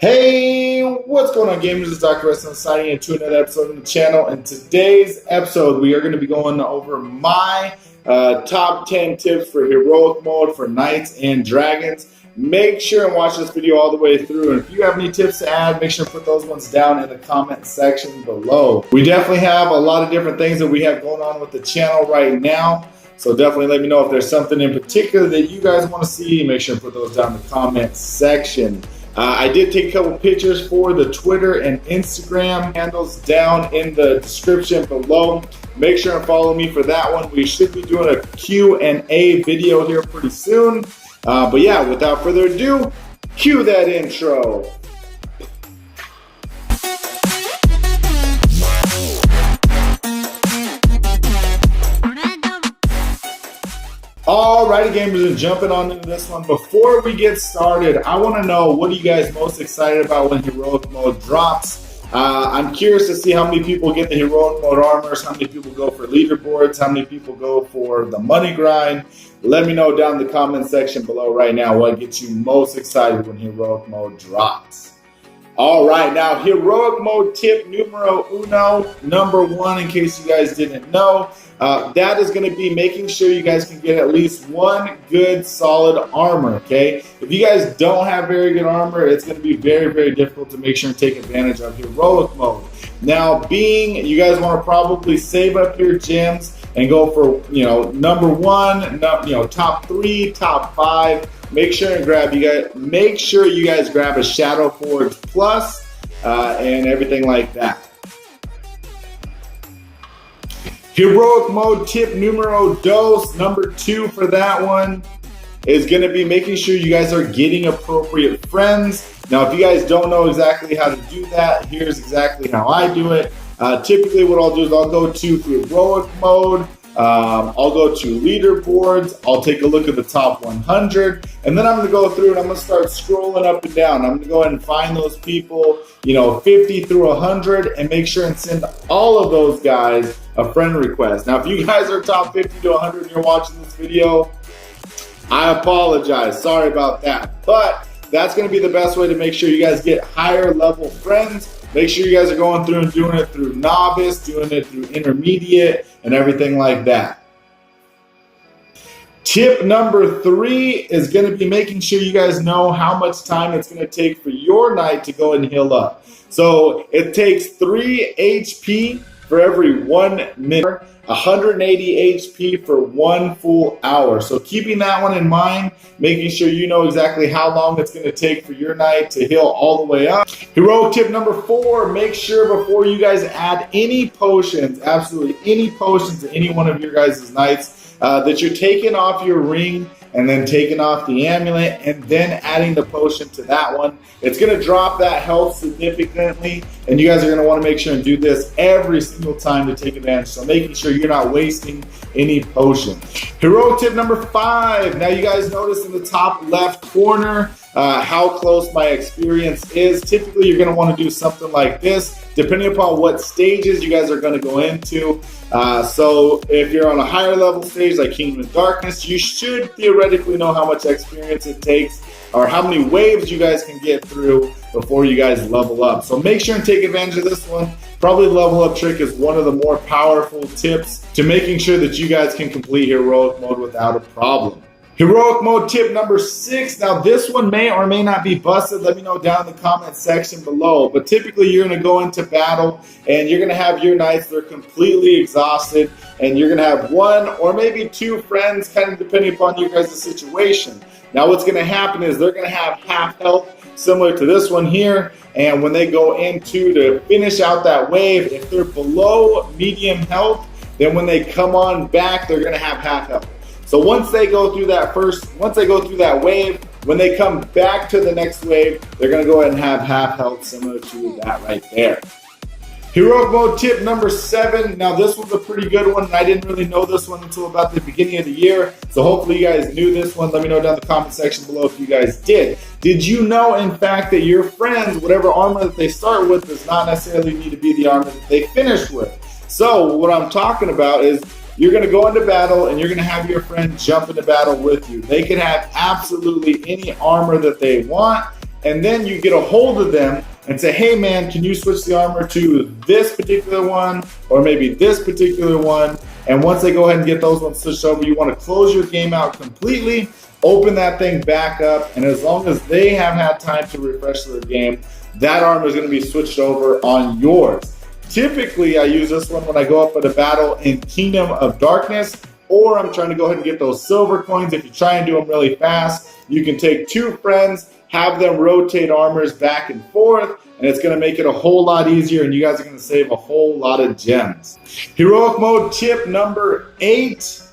Hey, what's going on, gamers? It's Doctor Redstone signing into another episode of the channel. In today's episode, we are going to be going over my top 10 tips for heroic mode for knights and dragons. Make sure and watch this video all the way through. And if you have any tips to add, make sure to put those ones down in the comment section below. We definitely have a lot of different things that we have going on with the channel right now. So definitely let me know if there's something in particular that you guys want to see. Make sure to put those down in the comment section. I did take a couple pictures for the Twitter and Instagram handles down in the description below. Make sure and follow me for that one. We should be doing a Q&A video here pretty soon. But yeah, without further ado, cue that intro. Alrighty, gamers, and jumping on into this one. Before we get started, I want to know, what are you guys most excited about when heroic mode drops? I'm curious to see how many people get the heroic mode armors, how many people go for leaderboards, how many people go for the money grind. Let me know down in the comment section below right now what gets you most excited when heroic mode drops. All right, now heroic mode tip numero uno, number one, in case you guys didn't know, that is going to be making sure you guys can get at least one good solid armor, okay? If you guys don't have very good armor, it's going to be very, very difficult to make sure and take advantage of heroic mode. Now, being you guys want to probably save up your gems and go for, number one, top three, top five. Make sure you guys grab a Shadow Forge Plus and everything like that. Heroic mode tip numero dos, number two for that one, is going to be making sure you guys are getting appropriate friends. Now, if you guys don't know exactly how to do that, here's exactly how I do it. Typically, what I'll do is I'll go to heroic mode. I'll go to leaderboards, I'll take a look at the top 100, and then I'm going to go through and I'm going to start scrolling up and down. I'm going to go ahead and find those people, 50 through 100, and make sure and send all of those guys a friend request. Now, if you guys are top 50 to 100 and you're watching this video, I apologize. Sorry about that. But that's going to be the best way to make sure you guys get higher level friends. Make sure you guys are going through and doing it through novice, doing it through intermediate, and everything like that. Tip number three is going to be making sure you guys know how much time it's going to take for your knight to go and heal up. So it takes 3 HP for every 1 minute, 180 HP for 1 full hour. So keeping that one in mind, making sure you know exactly how long it's going to take for your knight to heal all the way up. Heroic tip number four, make sure before you guys add any potions, absolutely any potions to any one of your guys' knights, that you're taking off your ring and then taking off the amulet and then adding the potion to that one. It's going to drop that health significantly, and you guys are going to want to make sure and do this every single time to take advantage. So making sure you're not wasting any potion. Heroic tip number five. Now you guys notice in the top left corner how close my experience is. Typically you're going to want to do something like this, depending upon what stages you guys are going to go into. So if you're on a higher level stage like Kingdom of Darkness, you should theoretically know how much experience it takes or how many waves you guys can get through before you guys level up. So make sure and take advantage of this one. Probably level up trick is one of the more powerful tips to making sure that you guys can complete heroic mode without a problem. Heroic mode tip number six. Now this one may or may not be busted. Let me know down in the comment section below. But typically you're going to go into battle and you're going to have your knights that are completely exhausted, and you're going to have one or maybe two friends, kind of depending upon your guys' situation. Now what's going to happen is they're going to have half health, similar to this one here, and when they go into to finish out that wave, if they're below medium health, then when they come on back, they're going to have half health. So once they go through that wave, when they come back to the next wave, they're going to go ahead and have half health, similar to that right there. Heroic mode tip number seven. Now this was a pretty good one, and I didn't really know this one until about the beginning of the year. So hopefully you guys knew this one. Let me know down in the comment section below if you guys did. Did you know, in fact, that your friends, whatever armor that they start with, does not necessarily need to be the armor that they finish with? So what I'm talking about is you're going to go into battle and you're going to have your friend jump into battle with you. They can have absolutely any armor that they want, and then you get a hold of them and say, hey man, can you switch the armor to this particular one, or maybe this particular one? And once they go ahead and get those ones switched over, you want to close your game out completely, open that thing back up, and as long as they have had time to refresh their game, that armor is going to be switched over on yours. Typically, I use this one when I go up at a battle in Kingdom of Darkness, or I'm trying to go ahead and get those silver coins. If you try and do them really fast, you can take 2 friends, have them rotate armors back and forth, and it's going to make it a whole lot easier, and you guys are going to save a whole lot of gems. Heroic mode tip number 8.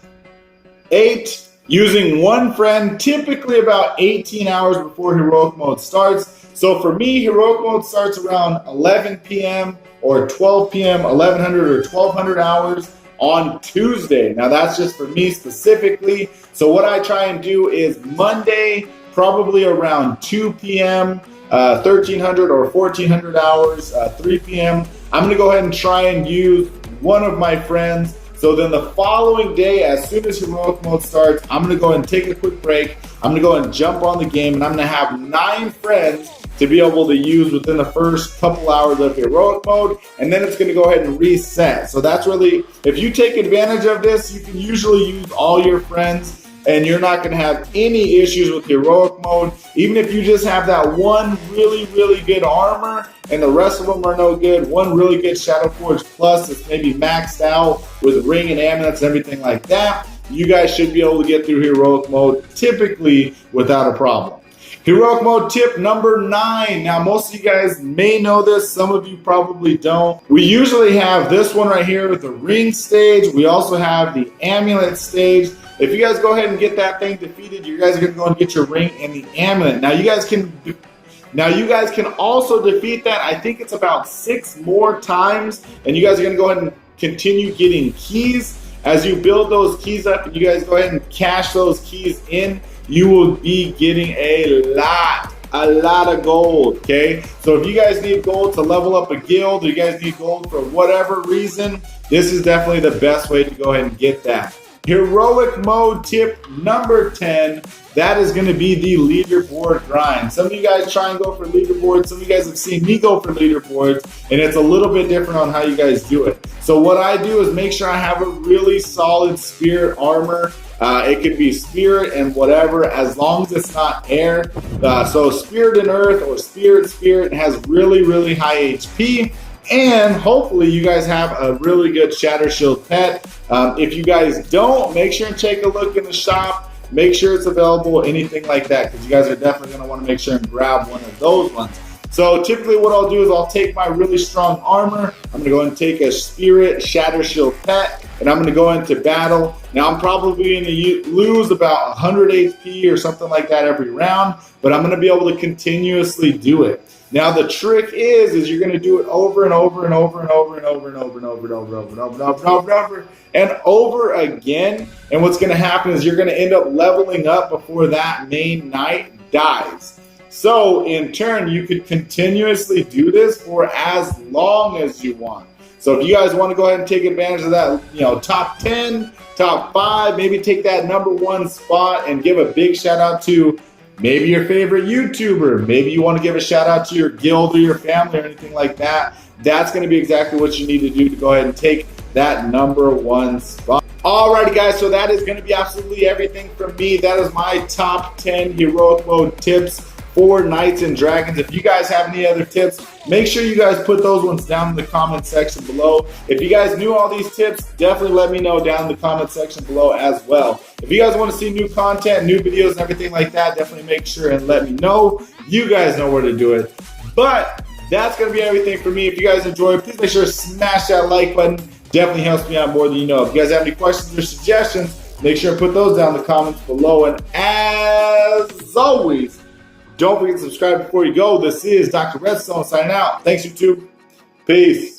Using 1 friend, typically about 18 hours before heroic mode starts. So for me, heroic mode starts around 11 p.m. or 12 p.m., 1100 or 1200 hours on Tuesday. Now that's just for me specifically. So what I try and do is Monday, probably around 2 p.m., 1300 or 1400 hours, 3 p.m. I'm going to go ahead and try and use one of my friends. So then the following day, as soon as heroic mode starts, I'm going to go ahead and take a quick break. I'm going to go ahead and jump on the game, and I'm going to have 9 friends to be able to use within the first couple hours of heroic mode, and then it's going to go ahead and reset. So that's really, if you take advantage of this, you can usually use all your friends, and you're not going to have any issues with heroic mode. Even if you just have that one really, really good armor and the rest of them are no good, one really good Shadow Forge Plus that's maybe maxed out with ring and amulets and everything like that, you guys should be able to get through heroic mode typically without a problem. Heroic mode tip number 9. Now, most of you guys may know this. Some of you probably don't. We usually have this one right here with the ring stage. We also have the amulet stage. If you guys go ahead and get that thing defeated, you guys are going to go and get your ring and the amulet. Now, you guys can also defeat that. I think it's about 6 more times, and you guys are going to go ahead and continue getting keys. As you build those keys up and you guys go ahead and cash those keys in, you will be getting a lot of gold, okay? So if you guys need gold to level up a guild, or you guys need gold for whatever reason, this is definitely the best way to go ahead and get that. Heroic mode tip number 10, that is going to be the leaderboard grind. Some of you guys try and go for leaderboards. Some of you guys have seen me go for leaderboards, and it's a little bit different on how you guys do it. So what I do is make sure I have a really solid spirit armor. It could be spirit and whatever, as long as it's not air. So spirit and earth, or spirit has really, really high HP. And hopefully you guys have a really good Shatter Shield pet. If you guys don't, make sure and take a look in the shop. Make sure it's available, anything like that, because you guys are definitely going to want to make sure and grab one of those ones. So typically what I'll do is I'll take my really strong armor. I'm going to go and take a spirit Shatter Shield pet, and I'm going to go into battle. Now I'm probably going to lose about 100 HP or something like that every round, but I'm going to be able to continuously do it. Now the trick is you're going to do it over and over and over and over and over and over and over and over and over and over and over and over and over and over again. And what's going to happen is you're going to end up leveling up before that main knight dies. So in turn, you could continuously do this for as long as you want. So if you guys want to go ahead and take advantage of that, top 10, top 5, maybe take that number 1 spot and give a big shout out to maybe your favorite YouTuber. Maybe you want to give a shout out to your guild or your family or anything like that. That's going to be exactly what you need to do to go ahead and take that number 1 spot. Alrighty guys, so that is going to be absolutely everything from me. That is my top 10 heroic mode tips for Knights and Dragons. If you guys have any other tips, make sure you guys put those ones down in the comment section below. If you guys knew all these tips, definitely let me know down in the comment section below as well. If you guys want to see new content, new videos, and everything like that, definitely make sure and let me know. You guys know where to do it. But that's going to be everything for me. If you guys enjoyed, please make sure to smash that like button. Definitely helps me out more than you know. If you guys have any questions or suggestions, make sure to put those down in the comments below. And as always, don't forget to subscribe before you go. This is Dr. Redstone signing out. Thanks, YouTube. Peace.